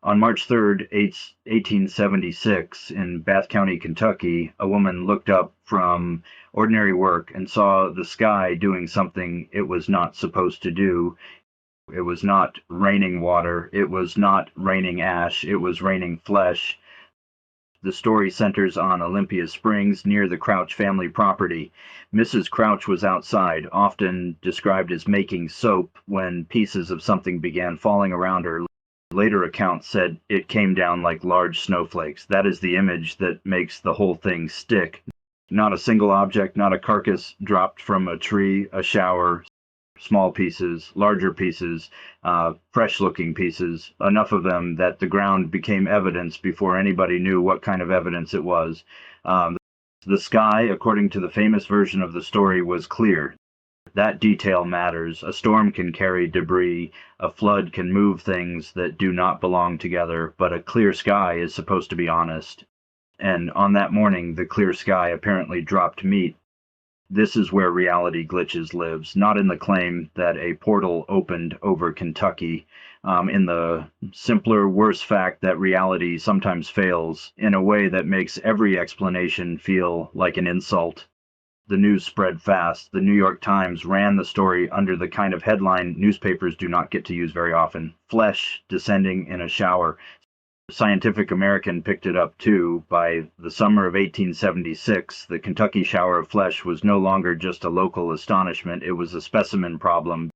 On March 3rd, 1876, in Bath County, Kentucky, a woman looked up from ordinary work and saw the sky doing something it was not supposed to do. It was not raining water, it was not raining ash, it was raining flesh. The story centers on Olympia Springs near the Crouch family property. Mrs. Crouch was outside, often described as making soap, when pieces of something began falling around her. Later accounts said it came down like large snowflakes. That is the image that makes the whole thing stick. Not a single object, not a carcass dropped from a tree, a shower, small pieces, larger pieces, fresh-looking pieces, enough of them that the ground became evidence before anybody knew what kind of evidence it was. The sky, according to the famous version of the story, was clear. That detail matters. A storm can carry debris, a flood can move things that do not belong together, but a clear sky is supposed to be honest. And on that morning, the clear sky apparently dropped meat. This is where reality glitches lives, not in the claim that a portal opened over Kentucky, in the simpler, worse fact that reality sometimes fails in a way that makes every explanation feel like an insult. The news spread fast. The New York Times ran the story under the kind of headline newspapers do not get to use very often: flesh descending in a shower. Scientific American picked it up too. By the summer of 1876, the Kentucky shower of flesh was no longer just a local astonishment, it was a specimen problem.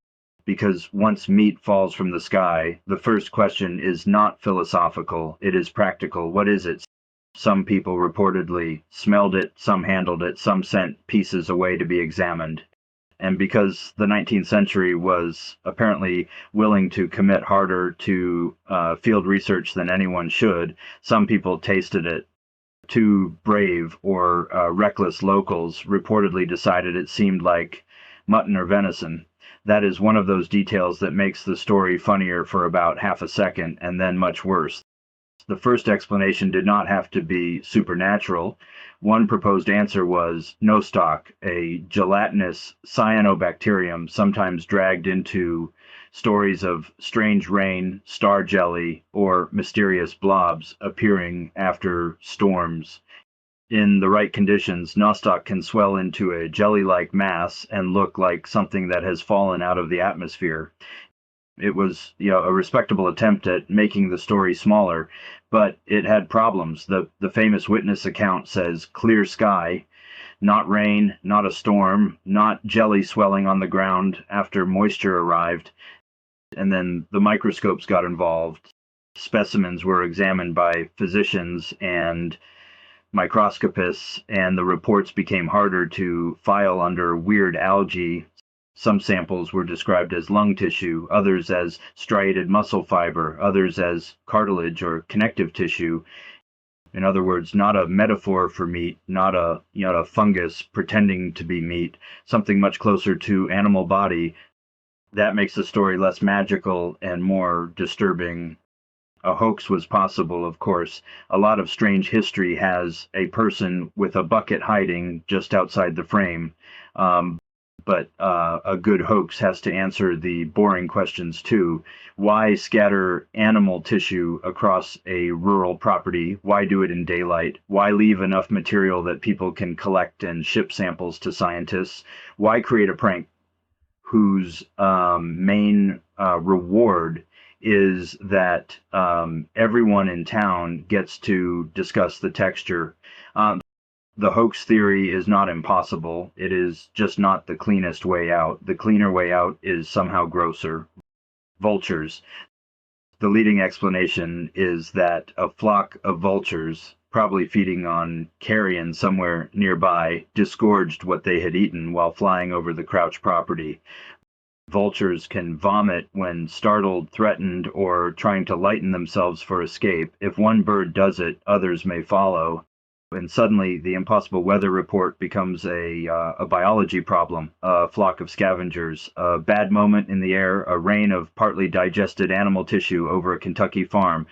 Because once meat falls from the sky, the first question is not philosophical, it is practical. What is it? Some people reportedly smelled it, some handled it, some sent pieces away to be examined. And because the 19th century was apparently willing to commit harder to field research than anyone should, some people tasted it. Two brave or reckless locals reportedly decided it seemed like mutton or venison. That is one of those details that makes the story funnier for about half a second and then much worse. The first explanation did not have to be supernatural. One proposed answer was nostoc, a gelatinous cyanobacterium sometimes dragged into stories of strange rain, star jelly, or mysterious blobs appearing after storms. In the right conditions, nostoc can swell into a jelly-like mass and look like something that has fallen out of the atmosphere. It was, a respectable attempt at making the story smaller, but it had problems. The famous witness account says clear sky, not rain, not a storm, not jelly swelling on the ground after moisture arrived. And then the microscopes got involved. Specimens were examined by physicians and microscopists, and the reports became harder to file under weird algae. Some samples were described as lung tissue, others as striated muscle fiber, others as cartilage or connective tissue. In other words, not a metaphor for meat, not a fungus pretending to be meat, something much closer to animal body. That makes the story less magical and more disturbing. A hoax was possible, of course. A lot of strange history has a person with a bucket hiding just outside the frame. But a good hoax has to answer the boring questions too. Why scatter animal tissue across a rural property? Why do it in daylight? Why leave enough material that people can collect and ship samples to scientists? Why create a prank whose main reward is that everyone in town gets to discuss the texture? The hoax theory is not impossible. It is just not the cleanest way out. The cleaner way out is somehow grosser. Vultures. The leading explanation is that a flock of vultures, probably feeding on carrion somewhere nearby, disgorged what they had eaten while flying over the Crouch property. Vultures can vomit when startled, threatened, or trying to lighten themselves for escape. If one bird does it, others may follow. And suddenly the impossible weather report becomes a biology problem, a flock of scavengers, a bad moment in the air, a rain of partly digested animal tissue over a Kentucky farm.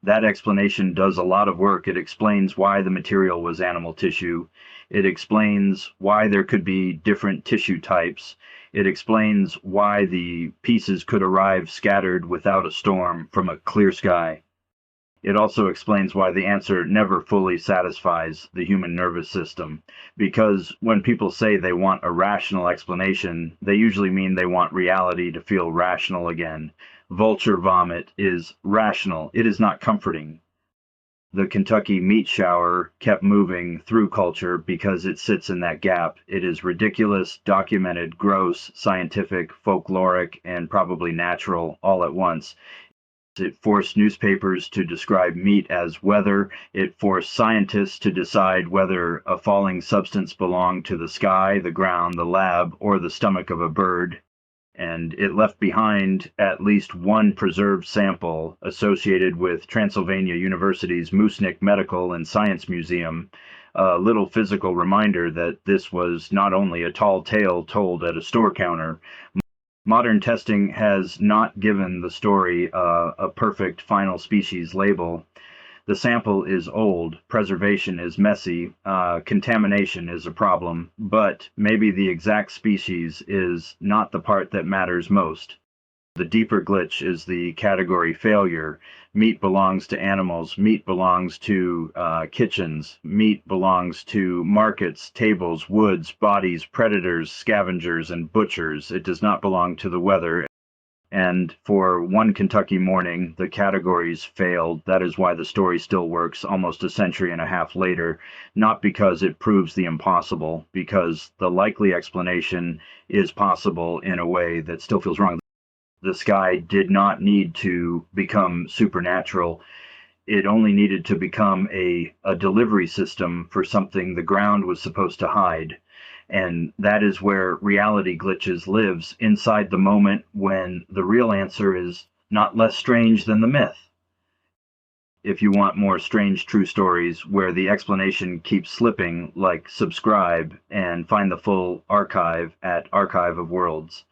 That explanation does a lot of work. It explains why the material was animal tissue. It explains why there could be different tissue types. It explains why the pieces could arrive scattered without a storm from a clear sky. It also explains why the answer never fully satisfies the human nervous system. Because when people say they want a rational explanation, they usually mean they want reality to feel rational again. Vulture vomit is rational, it is not comforting. The Kentucky meat shower kept moving through culture because it sits in that gap. It is ridiculous, documented, gross, scientific, folkloric, and probably natural all at once. It forced newspapers to describe meat as weather. It forced scientists to decide whether a falling substance belonged to the sky, the ground, the lab, or the stomach of a bird. And it left behind at least one preserved sample associated with Transylvania University's Musnik Medical and Science Museum, a little physical reminder that this was not only a tall tale told at a store counter. Modern testing has not given the story a perfect final species label. The sample is old, preservation is messy, contamination is a problem, but maybe the exact species is not the part that matters most. The deeper glitch is the category failure. Meat belongs to animals. Meat belongs to kitchens. Meat belongs to markets, tables, woods, bodies, predators, scavengers, and butchers. It does not belong to the weather. And for one Kentucky morning, the categories failed. That is why the story still works almost a century and a half later, not because it proves the impossible, because the likely explanation is possible in a way that still feels wrong. The sky did not need to become supernatural. It only needed to become a delivery system for something the ground was supposed to hide. And that is where reality glitches lives, inside the moment when the real answer is not less strange than the myth. If you want more strange true stories where the explanation keeps slipping, like subscribe and find the full archive at Archive of Worlds.